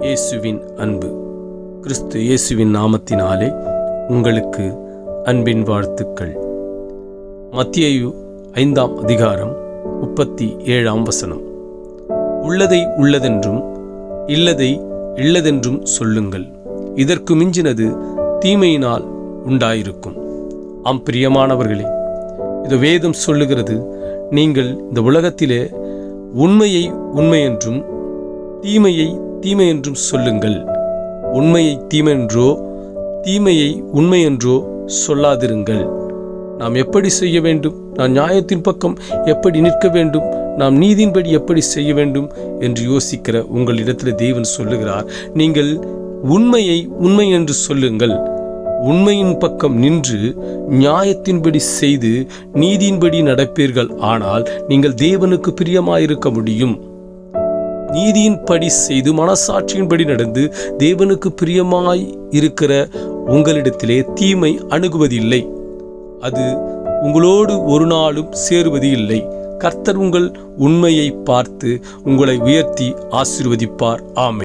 இயேசுவின் அன்பு. கிறிஸ்து இயேசுவின் நாமத்தினாலே உங்களுக்கு அன்பின் வாழ்த்துக்கள். மத்தேயு 5ஆம் அதிகாரம் 37ஆம் வசனம். உள்ளதை உள்ளதென்றும் இல்லதை இல்லதென்றும் சொல்லுங்கள், இதற்கு மிஞ்சினது தீமையினால் உண்டாயிருக்கும். ஆம் பிரியமானவர்களே, இது வேதம் சொல்லுகிறது, நீங்கள் இந்த உலகத்திலே உண்மையை உண்மை என்றும் தீமையை தீமை என்றும் சொல்லுங்கள். உண்மையை தீமென்றோ தீமையை உண்மை என்றோ சொல்லாதிருங்கள். நாம் எப்படி செய்ய வேண்டும், நாம் நியாயத்தின் பக்கம் எப்படி நிற்க வேண்டும், நாம் நீதியின்படி எப்படி செய்ய வேண்டும் என்று யோசிக்கிற உங்களிடத்தில் தேவன் சொல்லுகிறார், நீங்கள் உண்மையை உண்மை என்று சொல்லுங்கள். உண்மையின் பக்கம் நின்று நியாயத்தின்படி செய்து நீதியின்படி நடப்பீர்கள். ஆனால் நீங்கள் தேவனுக்கு பிரியமாயிருக்க முடியும். நீதியின்படி செய்து மனசாட்சியின்படி நடந்து தேவனுக்கு பிரியமாய் இருக்கிற உங்களிடத்திலே தீமை அணுகுவதில்லை. அது உங்களோடு ஒரு நாளும் சேருவது இல்லை. கர்த்தர் உங்கள் உண்மையை பார்த்து உங்களை உயர்த்தி ஆசீர்வதிப்பார். ஆமென்.